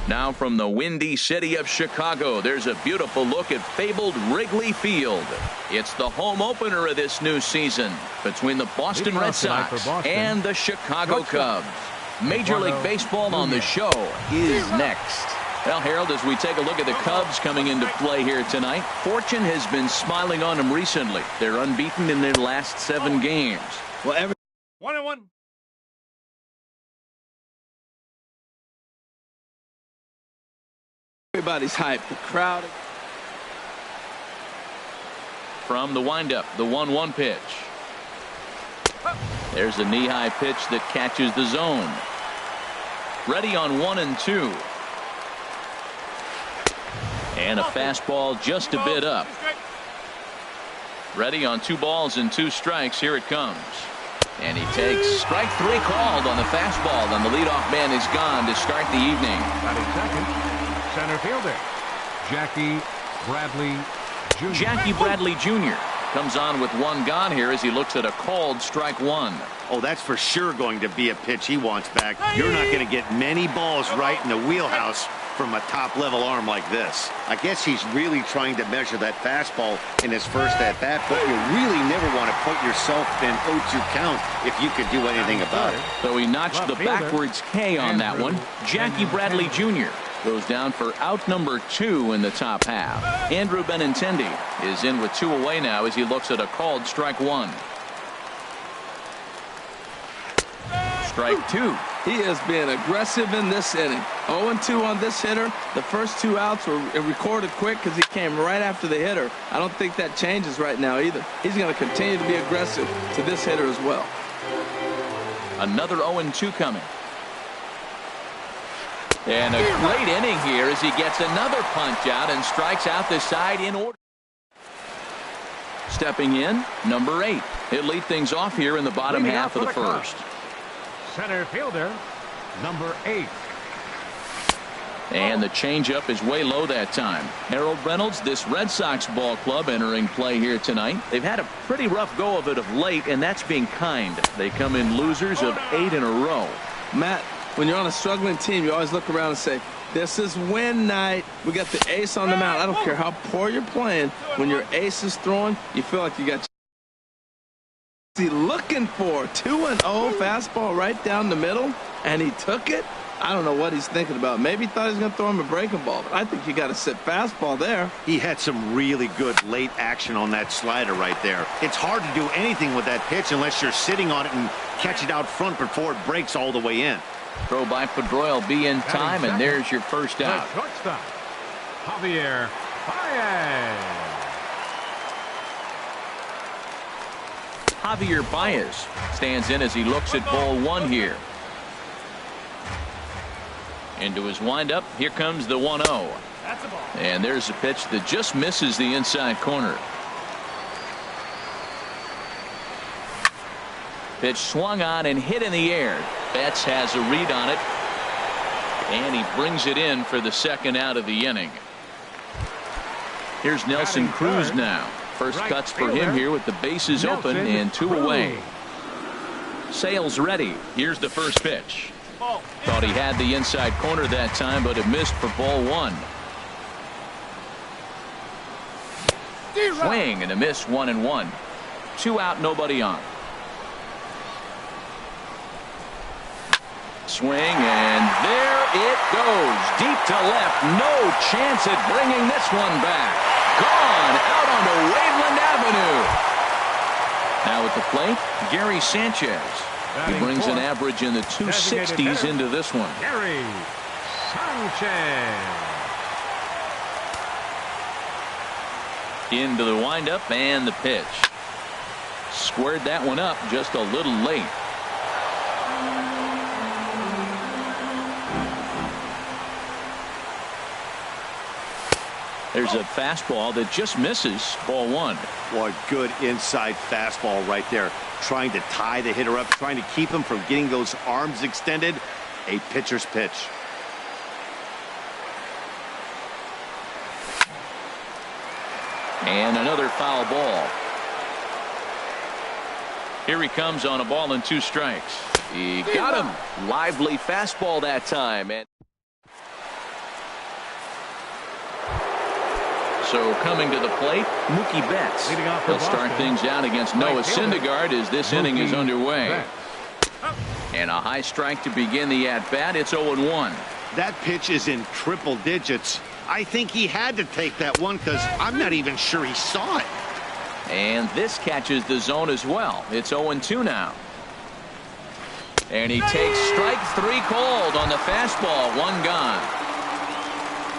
Now from the windy city of Chicago, there's a beautiful look at fabled Wrigley Field. It's the home opener of this new season between the Boston Red Sox and the Chicago Cubs. Major League Baseball on the show is next. Well, Harold, as we take a look at the Cubs coming into play here tonight, fortune has been smiling on them recently. They're unbeaten in their last 7 games. Well, 1-1. Everybody's hyped. The crowd. From the windup, the 1-1 pitch. There's a knee-high pitch that catches the zone. Ready on 1 and 2. And a fastball just a bit up. Ready on 2 balls and 2 strikes. Here it comes. And he takes strike 3 called on the fastball. And the leadoff man is gone to start the evening. Batting second, center fielder, Jackie Bradley Jr. Comes on with 1 gone here as he looks at a called strike 1. Oh, that's for sure going to be a pitch he wants back. You're not going to get many balls right in the wheelhouse from a top-level arm like this. I guess he's really trying to measure that fastball in his first at-bat, but you really never want to put yourself in 0-2 count if you could do anything about it. So he notched the backwards K on that one. Jackie Bradley Jr. goes down for out number 2 in the top half. Andrew Benintendi is in with 2 away now as he looks at a called strike 1. Strike 2. He has been aggressive in this inning. 0-2 on this hitter. The first 2 outs were recorded quick because he came right after the hitter. I don't think that changes right now either. He's going to continue to be aggressive to this hitter as well. Another 0-2 coming. And a great inning here as he gets another punch out and strikes out the side in order. Stepping in, number 8. He'll lead things off here in the bottom half of the first. Center fielder, number 8. And the changeup is way low that time. Harold Reynolds, this Red Sox ball club entering play here tonight. They've had a pretty rough go of it of late, and that's being kind. They come in losers of 8 in a row. Matt, when you're on a struggling team, you always look around and say, this is win night. We got the ace on the mound. I don't care how poor you're playing. When your ace is throwing, you feel like you got he looking for 2-0 fastball right down the middle, and he took it. I don't know what he's thinking about. Maybe he thought he was going to throw him a breaking ball, but I think you got to sit fastball there. He had some really good late action on that slider right there. It's hard to do anything with that pitch unless you're sitting on it and catch it out front before it breaks all the way in. Throw by Pedroia will be in time, and there's your first out. Shortstop, Javier Baez. Javier Baez stands in as he looks at ball 1 here. Into his windup, here comes the 1-0. And there's a pitch that just misses the inside corner. Pitch swung on and hit in the air. Betts has a read on it, and he brings it in for the 2nd out of the inning. Here's Nelson Cruz now. First cuts for him here with the bases open and 2 away. Sales ready. Here's the first pitch. Thought he had the inside corner that time, but it missed for ball 1. Swing and a miss, 1-1. 2 out, nobody on. Swing, and there it goes. Deep to left. No chance at bringing this one back. Gone out onto Waveland Avenue. Now at the plate, Gary Sanchez. He brings an average in the 260s into this one. Gary Sanchez. Into the windup and the pitch. Squared that one up just a little late. There's a fastball that just misses ball 1. What good inside fastball right there. Trying to tie the hitter up, trying to keep him from getting those arms extended. A pitcher's pitch. And another foul ball. Here he comes on a ball and 2 strikes. He got him. Lively fastball that time. And So coming to the plate, Mookie Betts. He'll start things out against Noah Syndergaard as this inning is underway. And a high strike to begin the at-bat. It's 0-1. That pitch is in triple digits. I think he had to take that one because I'm not even sure he saw it. And this catches the zone as well. It's 0-2 now. And he takes strike 3 called on the fastball. 1 gone.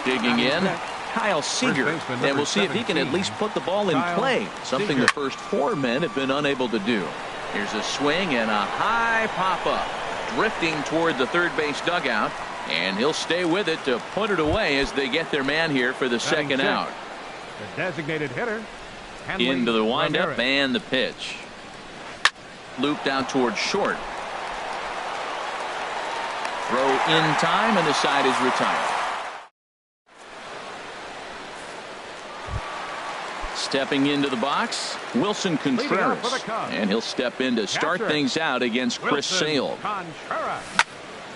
Digging in, Kyle Seager. And we'll see if he can at least put the ball in play. Something the first 4 men have been unable to do. Here's a swing and a high pop-up. Drifting toward the third base dugout. And he'll stay with it to put it away as they get their man here for the second out. The designated hitter. Into the windup and the pitch. Looped out towards short. Throw in time and the side is retired. Stepping into the box, Wilson Contreras. And he'll step in to start things out against Chris Sale.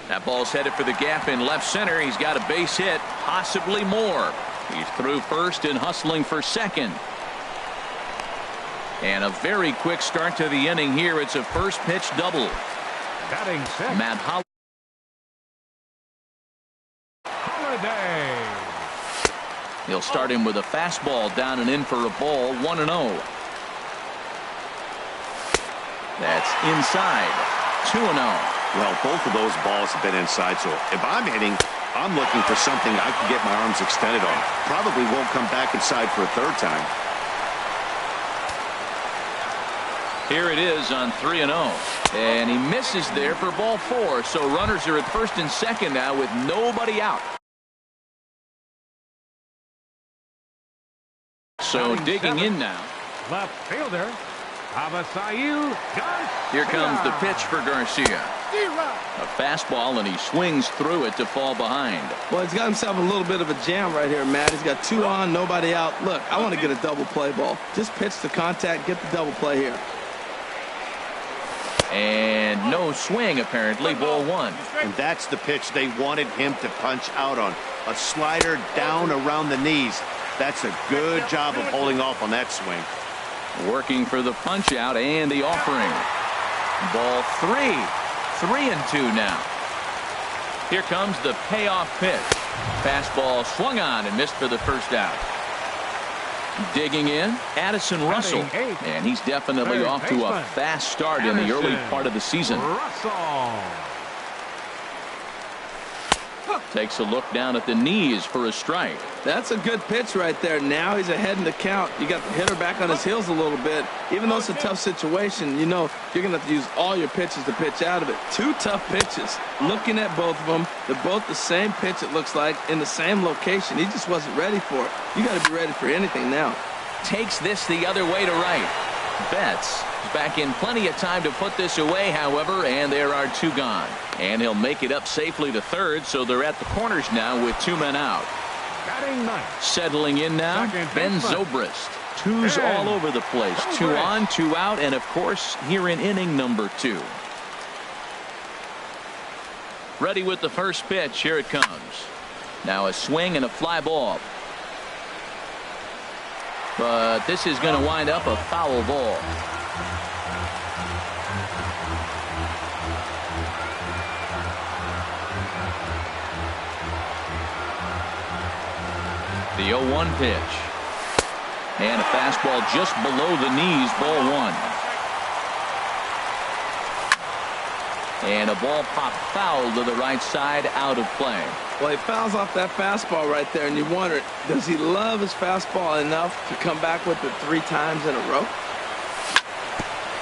That ball's headed for the gap in left center. He's got a base hit, possibly more. He's through first and hustling for second. And a very quick start to the inning here. It's a first pitch double. Batting six. Matt Holiday. He'll start him with a fastball down and in for a ball. 1-0. That's inside. 2-0. Well, both of those balls have been inside, so if I'm hitting, I'm looking for something I can get my arms extended on. Probably won't come back inside for a third time. Here it is on 3-0. And he misses there for ball 4. So runners are at first and second now with nobody out. So digging in now. Left fielder. Avisayu Garcia. Here comes the pitch for Garcia. A fastball, and he swings through it to fall behind. Well, he's got himself a little bit of a jam right here, Matt. He's got 2 on, nobody out. Look, I want to get a double play ball. Just pitch the contact, get the double play here. And no swing, apparently. Ball 1. And that's the pitch they wanted him to punch out on. A slider down around the knees. That's a good job of holding off on that swing. Working for the punch out and the offering. Ball 3. 3-2 now. Here comes the payoff pitch. Fastball swung on and missed for the first out. Digging in, Addison Russell. And he's definitely off to a fast start in the early part of the season. Russell. Takes a look down at the knees for a strike. That's a good pitch right there. Now he's ahead in the count. You got the hitter back on his heels a little bit. Even though it's a tough situation, you know you're going to have to use all your pitches to pitch out of it. 2 tough pitches. Looking at both of them, they're both the same pitch, it looks like, in the same location. He just wasn't ready for it. You got to be ready for anything now. Takes this the other way to right. Betts is back in plenty of time to put this away, however, and there are 2 gone. And he'll make it up safely to third, so they're at the corners now with 2 men out. Batting ninth. Settling in now, Ben Zobrist. 2s all over the place. 2 on, 2 out, and of course, here in inning number 2. Ready with the first pitch. Here it comes. Now a swing and a fly ball. But this is going to wind up a foul ball. The 0-1 pitch. And a fastball just below the knees, ball 1. And a ball pop foul to the right side, out of play. Well, he fouls off that fastball right there, and you wonder, does he love his fastball enough to come back with it 3 times in a row?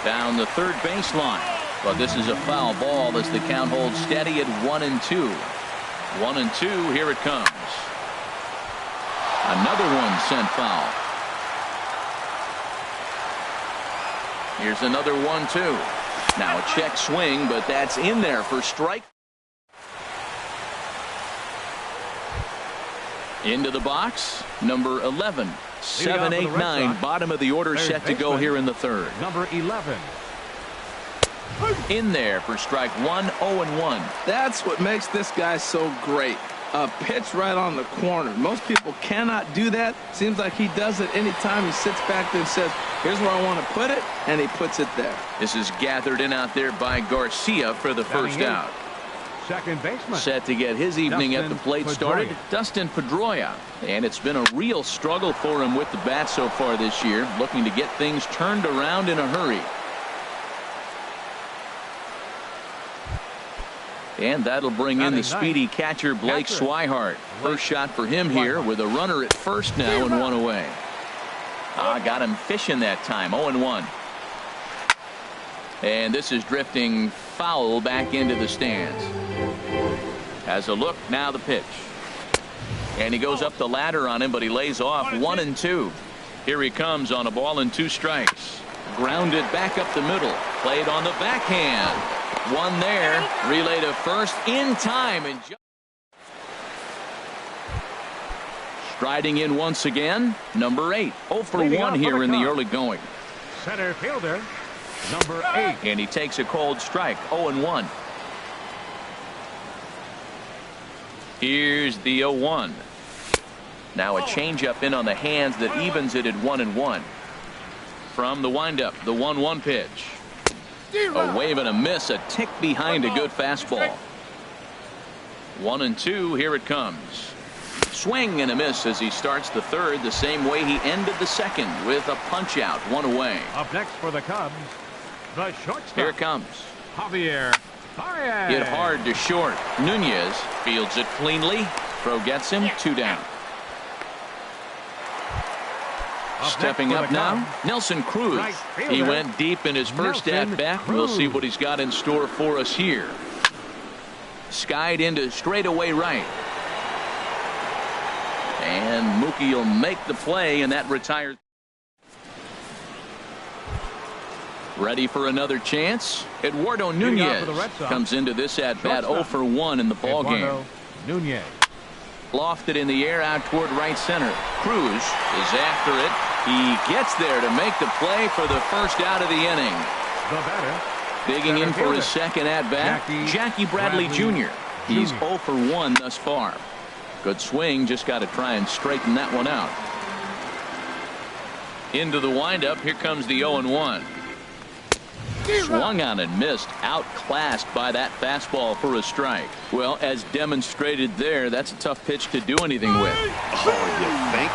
Down the third baseline. But this is a foul ball as the count holds steady at 1-2. 1-2, here it comes. Another one sent foul. Here's another 1-2. Now a check swing, but that's in there for strike. Into the box, number 11. 7, 8, 9, bottom of the order set to go here in the third. Number 11. In there for strike 1, 0-1. That's what makes this guy so great. a pitch right on the corner. Most people cannot do that. Seems like he does it anytime he sits back there and says, here's where I want to put it, and he puts it there. This is gathered in out there by Garcia for the first out. Second baseman. Set to get his evening at the plate started, Dustin Pedroia. And it's been a real struggle for him with the bat so far this year, looking to get things turned around in a hurry. And that'll bring in the speedy catcher Blake Swihart. First shot for him here with a runner at first now and one away. Got him fishing that time. 0-1. And this is drifting foul back into the stands. Has a look, now the pitch. And he goes up the ladder on him, but he lays off 1-2. Here he comes on a ball and 2 strikes. Grounded back up the middle. Played on the backhand. One there. Relay to first in time. And striding in once again, number 8. 0 for 1 here in the early going. Center fielder, number 8. And he takes a cold strike. 0-1. Here's the 0-1. Now a changeup in on the hands that evens it at 1-1. From the windup, the 1-1 pitch. A wave and a miss, a tick behind a good fastball. 1-2, here it comes. Swing and a miss as he starts the third the same way he ended the second with a punch out, 1 away. Up next for the Cubs, the shortstop. Here it comes. Javier Baez. Hit hard to short. Nunez fields it cleanly. Throw gets him, 2 down. Stepping up now, Nelson Cruz. He went deep in his first at-bat. We'll see what he's got in store for us here. Skied into straightaway right. And Mookie will make the play, and that retires. Ready for another chance. Eduardo Nunez comes into this at-bat 0 for 1 in the ballgame. Nunez. Lofted in the air out toward right center. Cruz is after it. He gets there to make the play for the first out of the inning. The batter. Digging in for his second at-bat, Jackie Bradley Jr. He's 0 for 1 thus far. Good swing, just got to try and straighten that one out. Into the windup, here comes the 0-1. Swung on and missed, outclassed by that fastball for a strike. Well, as demonstrated there, that's a tough pitch to do anything with. Oh, you think?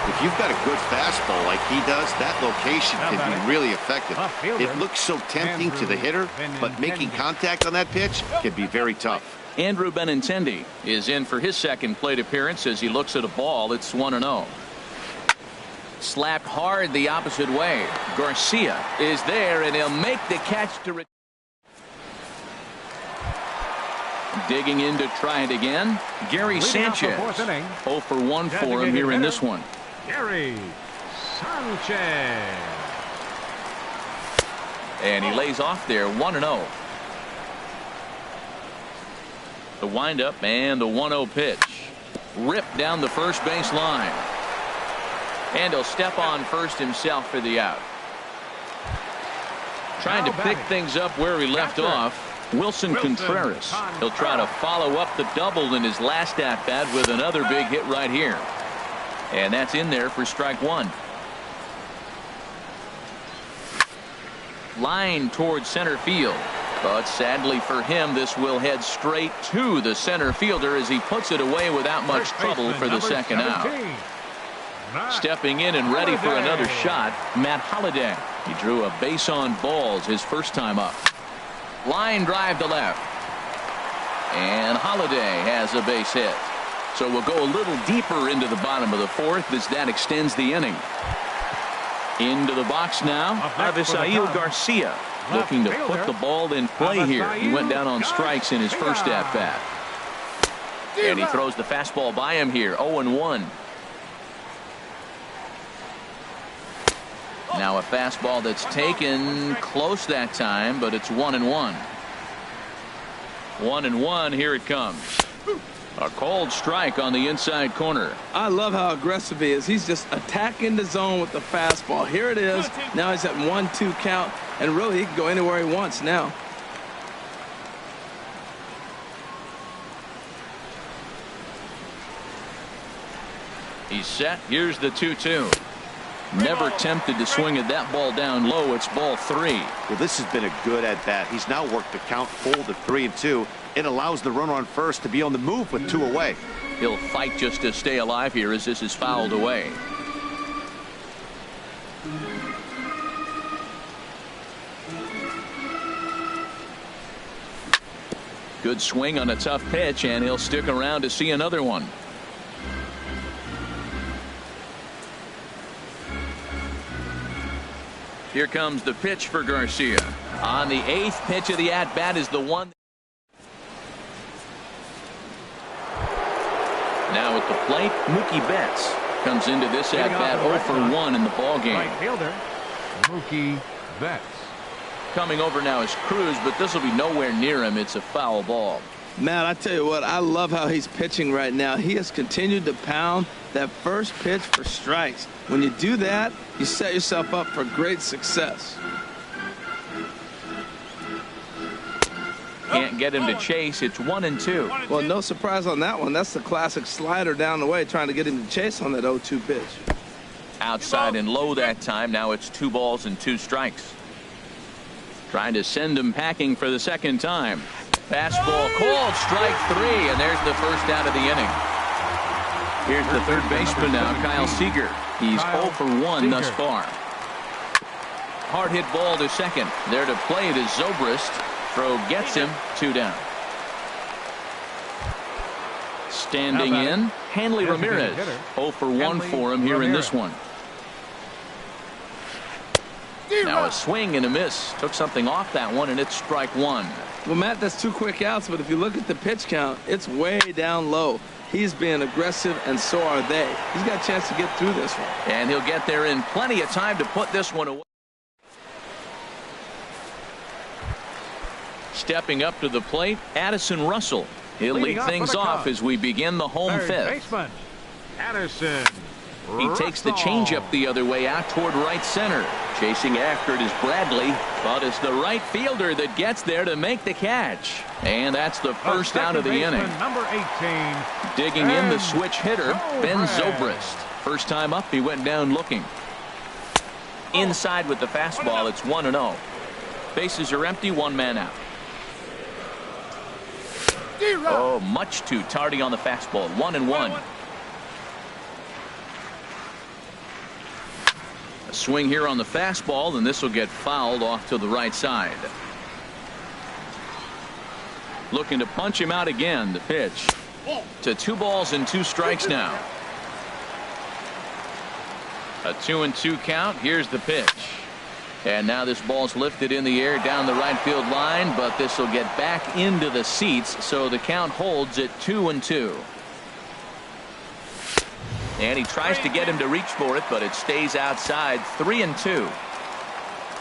If you've got a good fastball like he does, that location can be really effective. It looks so tempting to the hitter, but making contact on that pitch can be very tough. Andrew Benintendi is in for his second plate appearance as he looks at a ball. It's 1-0. Slapped hard the opposite way. Garcia is there, and he'll make the catch to digging in to try it again. Gary Sanchez. 0 for 1 for him here in this one. Gary Sanchez. And he lays off there, 1-0. The windup and the 1-0 pitch. Ripped down the first base line. And he'll step on first himself for the out. Trying to pick things up where he left off, Wilson Contreras. He'll try to follow up the double in his last at-bat with another big hit right here. And that's in there for strike 1. Line towards center field. But sadly for him, this will head straight to the center fielder as he puts it away without much trouble for the second out. Stepping in and ready for another shot, Matt Holliday. He drew a base on balls his first time up. Line drive to left. And Holliday has a base hit. So we'll go a little deeper into the bottom of the fourth as that extends the inning. Into the box now, Avisail Garcia looking to put the ball in play here. He went down on strikes in his first at-bat. And he throws the fastball by him here, 0-1. Now a fastball that's taken close that time, but it's 1-1. 1-1, here it comes. A cold strike on the inside corner. I love how aggressive he is. He's just attacking the zone with the fastball. Here it is. Now he's at 1-2 count, and really he can go anywhere he wants now. He's set. Here's the 2-2. Never tempted to swing at that ball down low. It's ball 3. Well, this has been a good at bat. He's now worked the count full to 3-2. It allows the runner on first to be on the move with 2 away. He'll fight just to stay alive here as this is fouled away. Good swing on a tough pitch, and he'll stick around to see another one. Here comes the pitch for Garcia. On the 8th pitch of the at-bat is the one. Now at the plate, Mookie Betts comes into this at-bat 0 for 1 in the ballgame. Right fielder, Mookie Betts. Coming over now is Cruz, but this will be nowhere near him. It's a foul ball. Matt, I tell you what, I love how he's pitching right now. He has continued to pound that first pitch for strikes. When you do that, you set yourself up for great success. Can't get him to chase. It's 1-2. Well, no surprise on that one. That's the classic slider down the way, trying to get him to chase on that 0-2 pitch. Outside and low that time. Now it's 2 balls and 2 strikes. Trying to send him packing for the second time. Fastball called, strike 3, and there's the first out of the inning. Here's the third baseman now, Kyle Seager. He's 0 for 1 thus far. Hard hit ball to second. There to play it is Zobrist. Throw gets him, 2 down. Standing in, Hanley Ramirez. 0 for 1 for him here in this one. Now a swing and a miss. Took something off that one, and it's strike 1. Well, Matt, that's 2 quick outs, but if you look at the pitch count, it's way down low. He's being aggressive, and so are they. He's got a chance to get through this one. And he'll get there in plenty of time to put this one away. Stepping up to the plate, Addison Russell. He'll lead things off as we begin the home 5th. Baseman, Addison He takes the changeup the other way out toward right center. Chasing after it is Bradley, but it's the right fielder that gets there to make the catch. And that's the first out of the inning. Number 18. Digging in the switch hitter, Ben Zobrist. First time up, he went down looking. Inside with the fastball, it's 1-0. Bases are empty, 1 man out. Oh, much too tardy on the fastball, 1-1. A swing here on the fastball, and this will get fouled off to the right side. Looking to punch him out again. The pitch to 2 balls and 2 strikes now. A 2-2 count. Here's the pitch. And now this ball's lifted in the air down the right field line, but this will get back into the seats, so the count holds at 2-2. And he tries to get him to reach for it, but it stays outside. 3-2.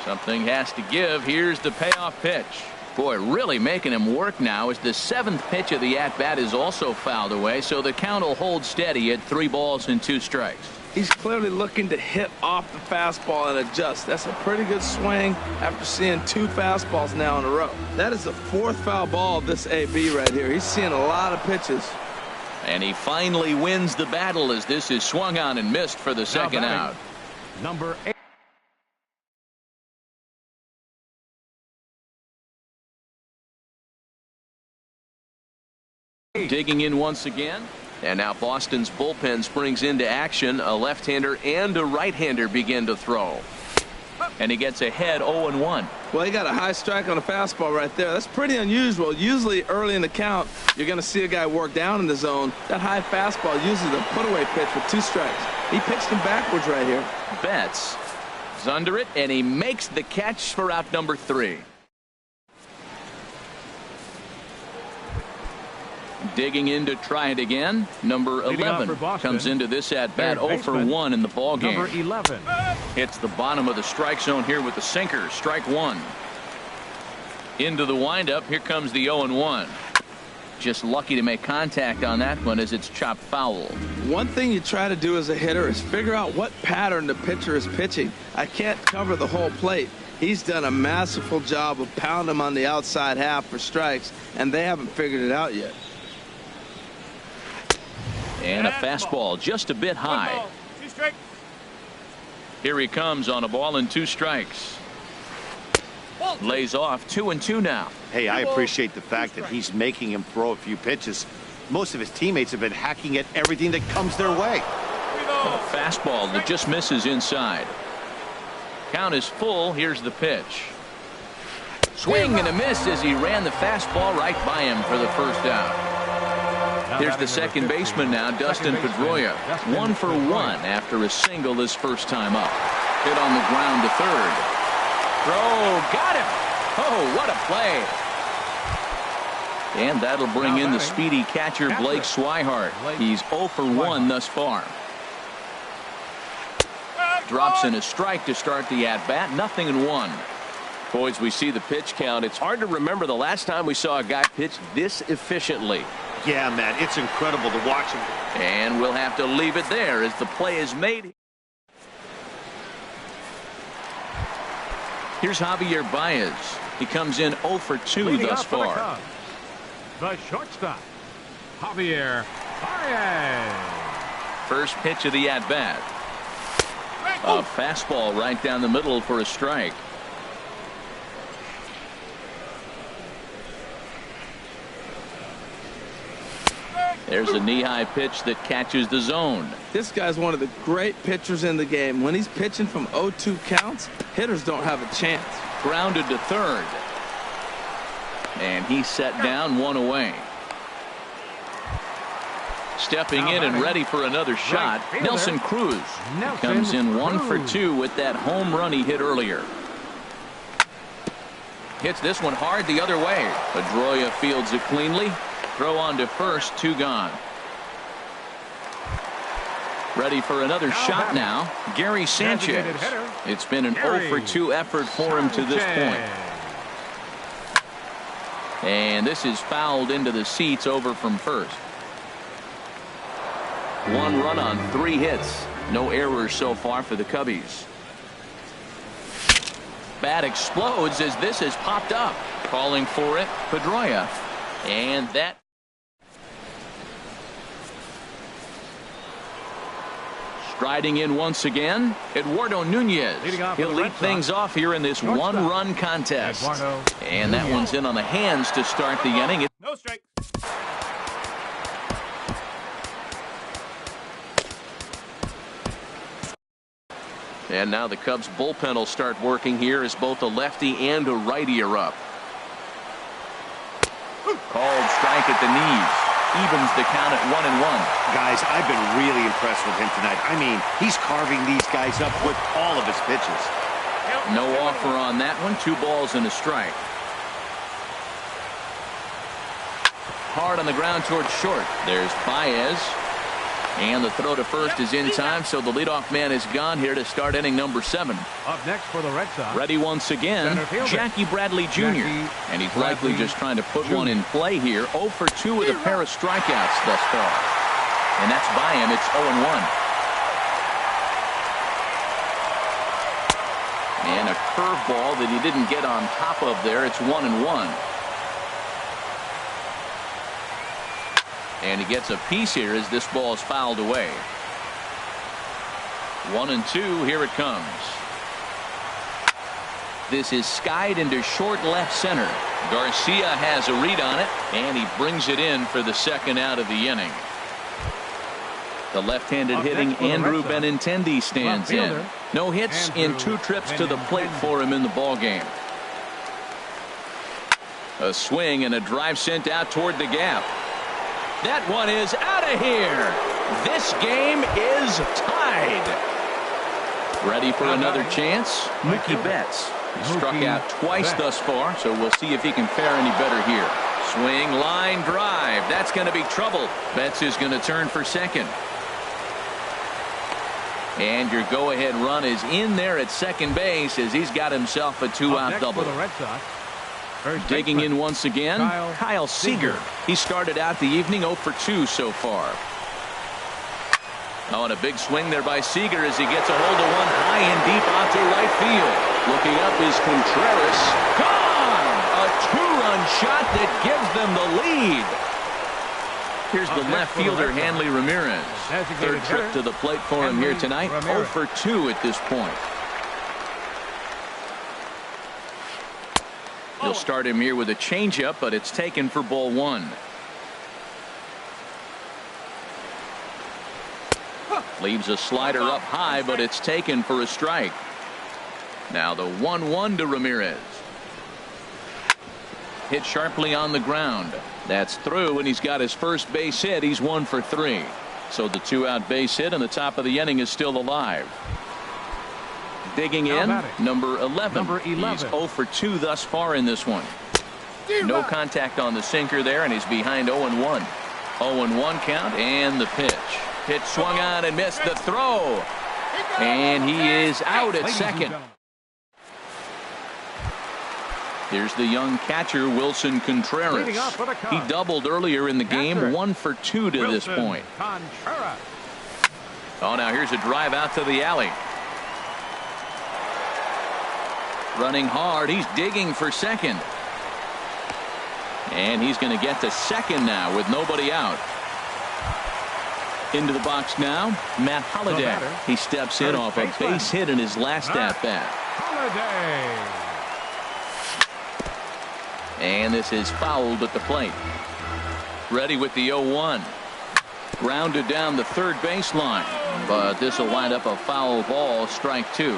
Something has to give. Here's the payoff pitch. Boy, really making him work now as the 7th pitch of the at-bat is also fouled away, so the count will hold steady at 3 balls and 2 strikes. He's clearly looking to hit off the fastball and adjust. That's a pretty good swing after seeing 2 fastballs now in a row. That is the 4th foul ball of this AB right here. He's seeing a lot of pitches. And he finally wins the battle as this is swung on and missed for the second out. Number 8. Digging in once again. And now Boston's bullpen springs into action. A left-hander and a right-hander begin to throw. And he gets ahead 0-1. Well, he got a high strike on a fastball right there. That's pretty unusual. Usually early in the count, you're going to see a guy work down in the zone. That high fastball usually the put-away pitch with 2 strikes. He pitched him backwards right here. Betts is under it, and he makes the catch for out number 3. Digging in to try it again. Number 11 comes into this at-bat 0 for 1 in the ballgame. Number 11. Hits the bottom of the strike zone here with the sinker. Strike 1. Into the windup. Here comes the 0-1. Just lucky to make contact on that one as it's chopped foul. One thing you try to do as a hitter is figure out what pattern the pitcher is pitching. I can't cover the whole plate. He's done a masterful job of pounding him on the outside half for strikes, and they haven't figured it out yet. And a fastball just a bit high. Here he comes on a ball and 2 strikes. Lays off 2-2 now. Hey, I appreciate the fact that he's making him throw a few pitches. Most of his teammates have been hacking at everything that comes their way. A fastball that just misses inside. Count is full. Here's the pitch. Swing and a miss as he ran the fastball right by him for the first out. Here's the second baseman now, Dustin Pedroia. 1 for 1 after a single his first time up. Hit on the ground to third. Throw, got him. Oh, what a play. And that'll bring in the speedy catcher Blake Swihart. He's 0 for 1 thus far. Drops in a strike to start the at-bat. 0-1. Boys, we see the pitch count. It's hard to remember the last time we saw a guy pitch this efficiently. Yeah, man, it's incredible to watch him. And we'll have to leave it there as the play is made. Here's Javier Baez. He comes in 0 for 2 thus far. The shortstop, Javier Baez. First pitch of the at-bat. A fastball right down the middle for a strike. There's a knee-high pitch that catches the zone. This guy's one of the great pitchers in the game. When he's pitching from 0-2 counts, hitters don't have a chance. Grounded to third. And he's set down, 1 away. Stepping in and ready for another shot, Nelson Cruz. Comes in 1 for 2 with that home run he hit earlier. Hits this one hard the other way. Pedroia fields it cleanly. Throw on to first, 2 gone. Ready for another shot now, Gary Sanchez. It's been an 0 for 2 effort for him to this point. And this is fouled into the seats over from first. 1 run on 3 hits. No errors so far for the Cubbies. Bat explodes as this has popped up. Calling for it, Pedroia. And that. Striding in once again, Eduardo Nunez. He'll lead things off here in this 1-run contest. And that one's in on the hands to start the inning. No strike. And now the Cubs bullpen will start working here as both a lefty and a righty are up. Called strike at the knees. Evens the count at 1-1. Guys, I've been really impressed with him tonight. I mean, he's carving these guys up with all of his pitches. No offer on that one. 2 balls and a strike. Hard on the ground towards short. There's Baez. And the throw to first is in time, so the leadoff man is gone here to start inning number 7. Up next for the Red Sox. Ready once again, Jackie Bradley Jr. And he's likely just trying to put one in play here. 0 for 2 with a pair of strikeouts thus far. And that's by him. It's 0-1. And a curveball that he didn't get on top of there. It's 1-1. And he gets a piece here as this ball is fouled away. 1-2. Here it comes. This is skied into short left center. Garcia has a read on it, and he brings it in for the second out of the inning. The left-handed hitting Andrew Benintendi stands in. No hits in 2 trips to the plate for him in the ballgame. A swing and a drive sent out toward the gap. That one is out of here. This game is tied. Ready for another chance? Mookie Betts. He struck out twice thus far, so we'll see if he can fare any better here. Swing, line, drive. That's going to be trouble. Betts is going to turn for second. And your go-ahead run is in there at second base as he's got himself a 2-out double. Digging in once again, Kyle Seager. He started out the evening 0 for 2 so far. Oh, and a big swing there by Seager as he gets a hold of one high and deep out to right field. Looking up is Contreras. Gone! A 2-run shot that gives them the lead. Here's the left fielder, Hanley Ramirez. Third trip to the plate for him here tonight. 0 for 2 at this point. He'll start him here with a changeup, but it's taken for ball 1. Leaves a slider up high, but it's taken for a strike. Now the 1-1 to Ramirez. Hit sharply on the ground. That's through, and he's got his first base hit. He's 1 for 3. So the 2-out base hit and the top of the inning is still alive. Digging in, number 11. He's 0 for 2 thus far in this one. No contact on the sinker there, and he's behind 0-1. 0-1 count, and the pitch. Pitch swung on and missed the throw. And he is out at second. Here's the young catcher, Wilson Contreras. He doubled earlier in the game, 1 for 2 to this point. Oh, now here's a drive out to the alley. Running hard, he's digging for second. And he's going to get to second now with nobody out. Into the box now, Matt Holliday. He steps in off a base hit in his last at-bat. And this is fouled at the plate. Ready with the 0-1. Grounded down the third baseline, but this will wind up a foul ball, strike 2.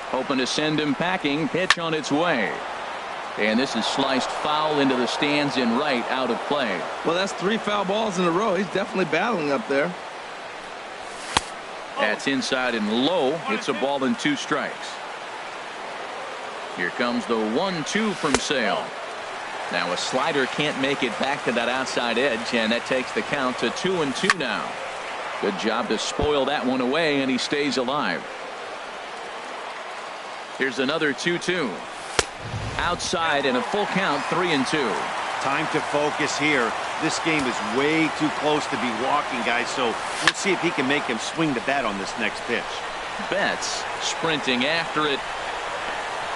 Hoping to send him packing. Pitch on its way. And this is sliced foul into the stands in right, out of play. Well, that's 3 foul balls in a row. He's definitely battling up there. That's inside and low. It's a ball and 2 strikes. Here comes the 1-2 from Sale. Now a slider can't make it back to that outside edge, and that takes the count to 2-2 now. Good job to spoil that one away, and he stays alive. Here's another 2-2. Outside and a full count, 3-2. Time to focus here. This game is way too close to be walking, guys, so we'll see if he can make him swing the bat on this next pitch. Betts sprinting after it.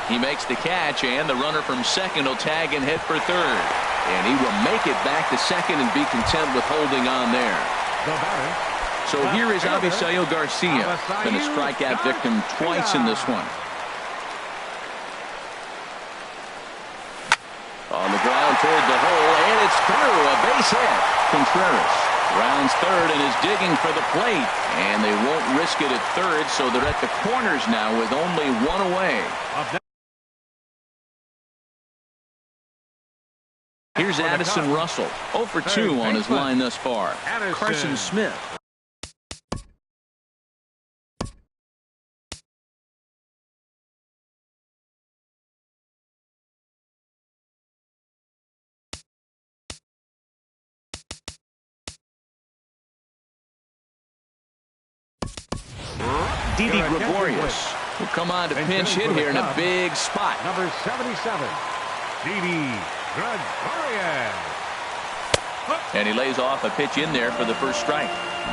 He makes the catch, and the runner from second will tag and head for third. And he will make it back to second and be content with holding on there. So here is Avisail Garcia. Been a strikeout victim twice in this one. On the ground toward the hole, and it's through. A base hit. Contreras rounds third and is digging for the plate. And they won't risk it at third, so they're at the corners now with only 1 away. Here's Addison Russell, 0 for 2 on his line thus far. Carson Smith. Didi Gregorius will come on to pinch hit here in a big spot. Number 77, Didi Gregorius. And he lays off a pitch in there for the first strike.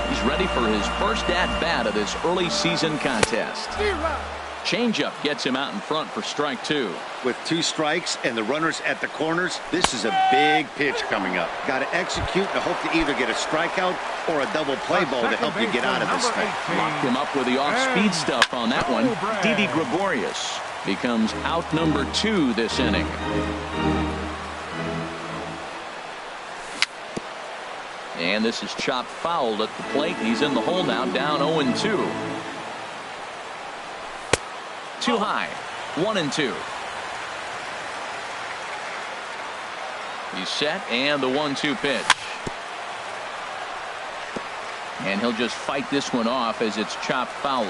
He's ready for his first at-bat of this early season contest. Changeup gets him out in front for strike 2. With 2 strikes and the runners at the corners, this is a big pitch coming up. Got to execute and hope to either get a strikeout or a double play ball to help you get out of this thing. Locked him up with the off-speed stuff on that one. Didi Gregorius becomes out number 2 this inning. And this is chopped foul at the plate. He's in the hole now, down 0-2. Too high, 1-2. He's set, and the 1-2 pitch. And he'll just fight this one off as it's chopped foul.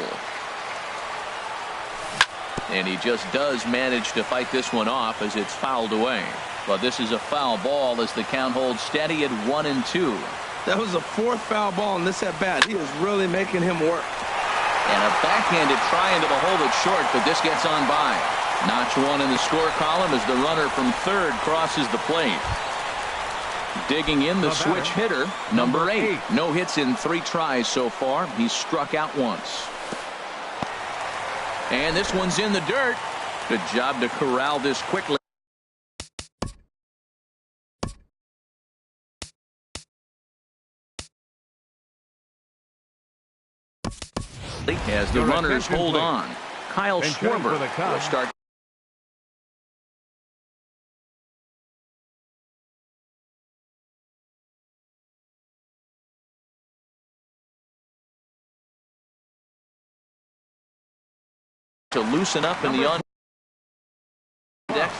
And he just does manage to fight this one off as it's fouled away. But this is a foul ball as the count holds steady at 1-2. That was the 4th foul ball in this at bat. He is really making him work. And a backhanded try into the hole that's short, but this gets on by. Notch 1 in the score column as the runner from third crosses the plate. Digging in the switch hitter, number 8. No hits in 3 tries so far. He's struck out once. And this one's in the dirt. Good job to corral this quickly. As the runners hold on, Kyle Schwarber will start. To loosen up in the on deck.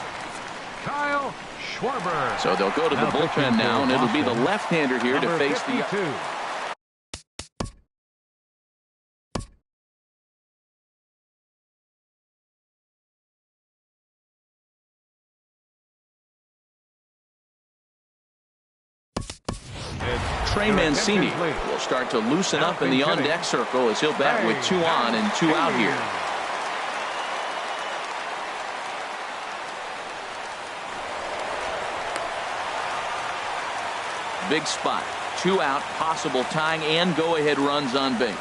Kyle Schwarber. So they'll go to the bullpen now, and it'll be the left-hander here to face the. Trey Mancini will start to loosen up in the on-deck circle as he'll bat with 2 on and 2 out here. Big spot. 2 out, possible tying and go-ahead runs on base.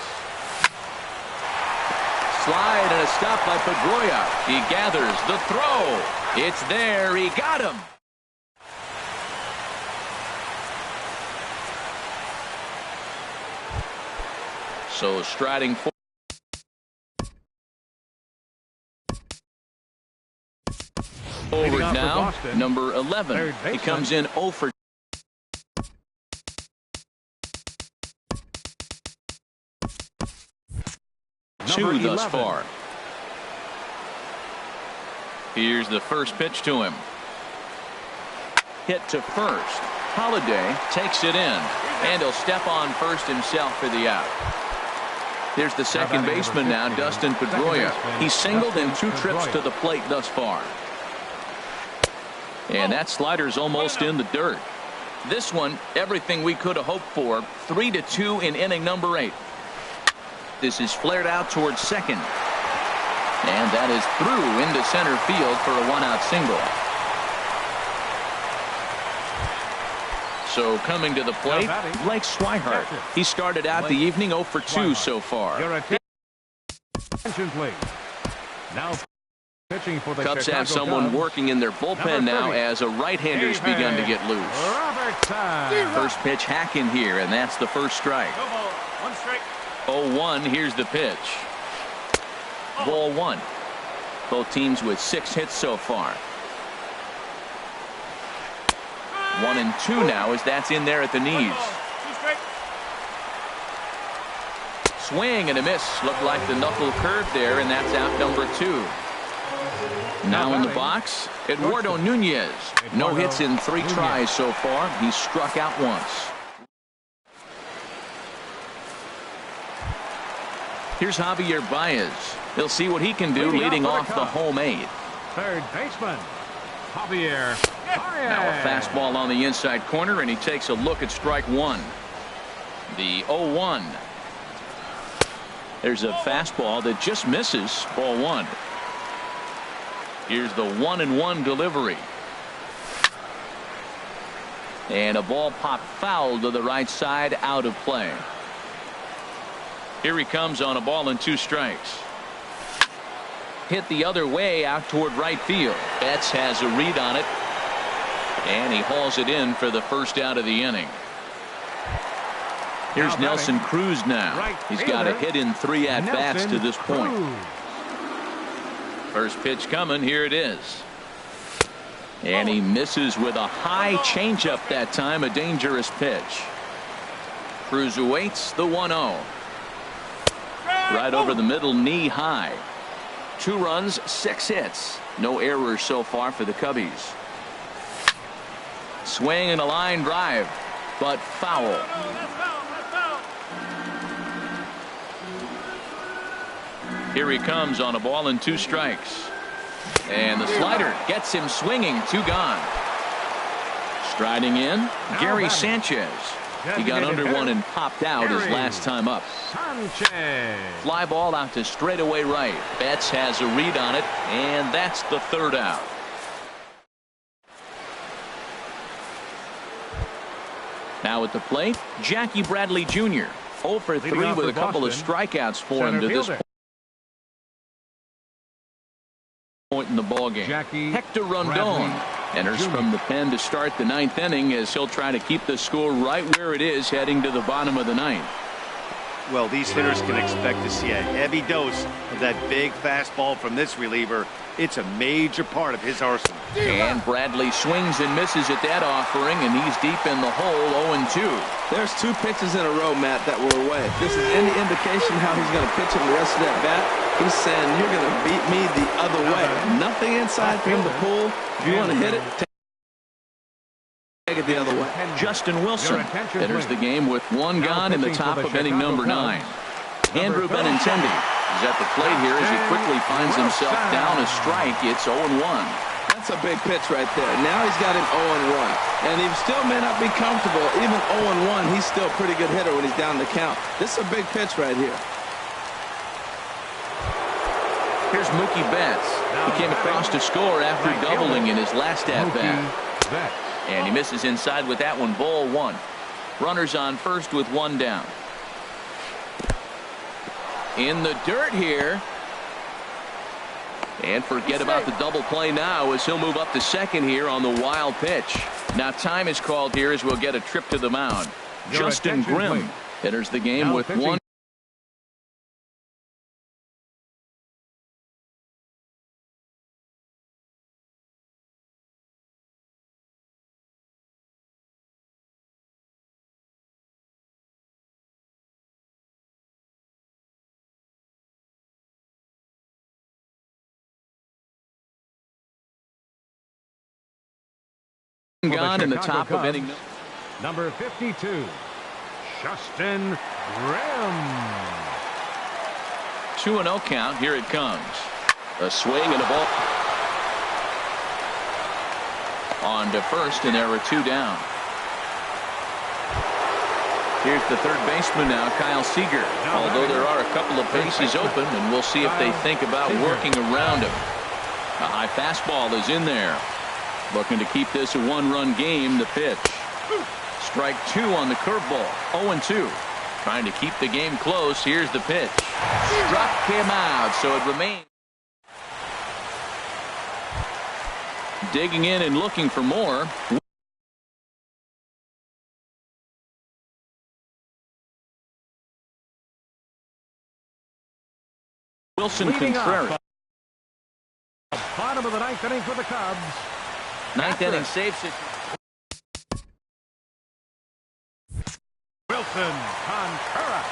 Slide and a stop by Pedroia. He gathers the throw. It's there. He got him. So striding forward now, number 11. He comes in 0 for 2 thus far. Here's the first pitch to him. Hit to first. Holiday takes it in, and he'll step on first himself for the out. Here's the second baseman now, Dustin Pedroia. He's singled in 2 trips to the plate thus far. And that slider's almost in the dirt. This one, everything we could have hoped for. 3-2 in inning number 8. This is flared out towards second. And that is through into center field for a 1-out single. So coming to the plate, Blake Swihart. He started out the evening 0 for 2 so far. Your attention, please. Now pitching for the Cubs have someone working in their bullpen now as a right-hander's begun to get loose. First pitch hack in here, and that's the first strike. 0-1, here's the pitch. Ball 1. Both teams with 6 hits so far. 1 and 2 now as that's in there at the knees. Swing and a miss. Looked like the knuckle curve there, and that's out number 2. Now in the box, Eduardo Nunez. No hits in 3 tries so far. He's struck out once. Here's Javier Baez. He'll see what he can do leading off the home 8. Third baseman, Javier. Now a fastball on the inside corner, and he takes a look at strike 1. The 0-1. There's a fastball that just misses. Ball 1. Here's the 1-1 delivery. And a ball popped foul to the right side, out of play. Here he comes on a ball and 2 strikes. Hit the other way out toward right field. Betts has a read on it. And he hauls it in for the first out of the inning. Here's Nelson Cruz now. He's got a hit in 3 at-bats to this point. First pitch coming. Here it is. And he misses with a high changeup that time. A dangerous pitch. Cruz awaits the 1-0. Right over the middle, knee high. 2 runs, 6 hits. No errors so far for the Cubbies. Swing and a line drive, but foul. Here he comes on a ball and 2 strikes. And the slider gets him swinging. 2 gone. Striding in, Gary Sanchez. He got under one and popped out his last time up. Fly ball out to straightaway right. Betts has a read on it, and that's the 3rd out. Now at the plate, Jackie Bradley Jr. 0 for 3 with a couple of strikeouts for him to this point in the ballgame. Hector Rondon enters from the pen to start the 9th inning as he'll try to keep the score right where it is heading to the bottom of the 9th. Well, these hitters can expect to see a heavy dose of that big fastball from this reliever. It's a major part of his arsenal. And Bradley swings and misses at that offering, and he's deep in the hole, 0-2. There's 2 pitches in a row, Matt, that were away. If this is any indication how he's going to pitch him the rest of that bat, he's saying, you're going to beat me the other way. Nothing inside for him to pull. If you want to hit it, take it the other way. Justin Wilson enters the game with 1 gone in the top of inning number 9. Andrew Benintendi is at the plate here as he quickly finds himself down a strike. It's 0-1. That's a big pitch right there. Now he's got him 0-1. And he still may not be comfortable. Even 0-1, he's still a pretty good hitter when he's down the count. This is a big pitch right here. Here's Mookie Betts. He came across to score after doubling in his last at-bat. And he misses inside with that one, ball 1. Runners on first with 1 down. In the dirt here. And forget about the double play now as he'll move up to second here on the wild pitch. Now time is called here as we'll get a trip to the mound. Justin Grimm enters the game with 1. Gone in the top of inning number 52, Justin Grimm. 2-0 count. Here it comes. A swing and a ball on to first, and there are 2 down. Here's the third baseman now, Kyle Seager. Although there are a couple of bases open, and we'll see if they think about working around him. A high fastball is in there. Looking to keep this a 1-run game. The pitch. Strike 2 on the curveball. 0-2. Trying to keep the game close. Here's the pitch. Struck him out, so it remains. Digging in and looking for more. Wilson Contreras. Bottom of the 9th inning for the Cubs. 9th inning save situation. Wilson Contreras.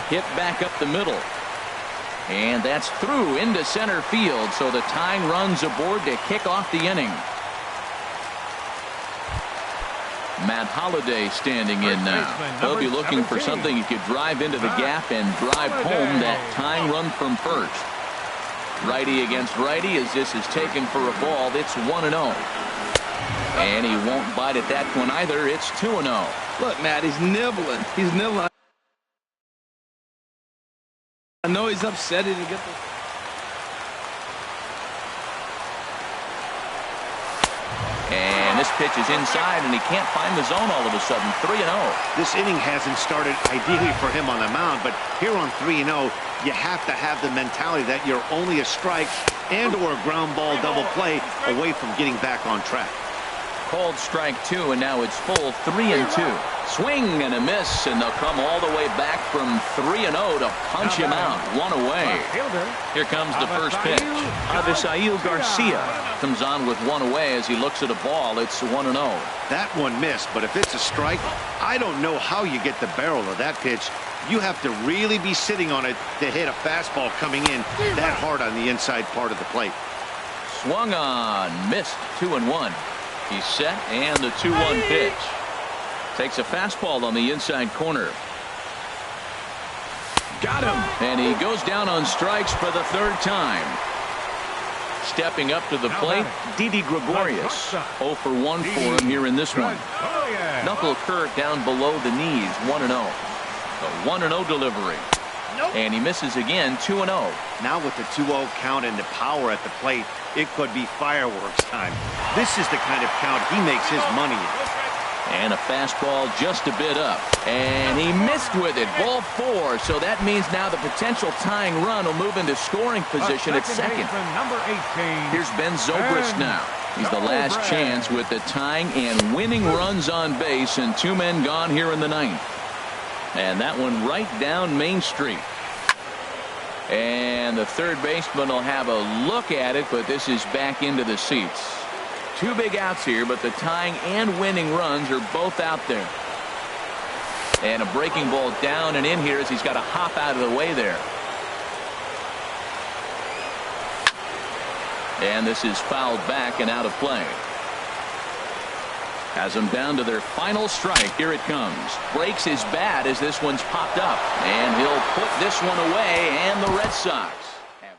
Hit back up the middle. And that's through into center field. So the tying runs aboard to kick off the inning. Matt Holliday standing in now. They'll be looking for something he could drive into the gap and drive home that tying run from first. Righty against righty as this is taken for a ball. It's 1-0. And he won't bite at that one either. It's 2-0. Look, Matt, he's nibbling. He's nibbling. I know he's upset he didn't get the... And this pitch is inside, and he can't find the zone all of a sudden. 3-0. This inning hasn't started ideally for him on the mound, but here on 3-0, you have to have the mentality that you're only a strike and or a ground ball double play away from getting back on track. Called strike 2, and now it's full 3-2. Swing and a miss, and they'll come all the way back from 3-0 to punch him out. 1 away. Here comes the first pitch. Avisail Garcia comes on with 1 away as he looks at a ball. It's 1-0. That one missed, but if it's a strike, I don't know how you get the barrel of that pitch. You have to really be sitting on it to hit a fastball coming in that hard on the inside part of the plate. Swung on, missed. 2-1. He's set, and the 2-1 pitch. Takes a fastball on the inside corner. Got him. And he goes down on strikes for the 3rd time. Stepping up to the plate, Didi Gregorius. 0 for 1 for him here in this one. Knuckle Kurt down below the knees. 1-0. A 1-0 delivery. And he misses again. 2-0. Now with the 2-0 count and the power at the plate, it could be fireworks time. This is the kind of count he makes his money in. And a fastball just a bit up. And he missed with it. Ball 4. So that means now the potential tying run will move into scoring position at second. Number 18. Here's Ben Zobrist now. He's the last chance with the tying and winning runs on base, and 2 men gone here in the 9th. And that one right down Main Street. And the third baseman will have a look at it, but this is back into the seats. 2 big outs here, but the tying and winning runs are both out there. And a breaking ball down and in here as he's got to hop out of the way there. And this is fouled back and out of play. Has them down to their final strike. Here it comes. Breaks his bat as this one's popped up. And he'll put this one away, and the Red Sox have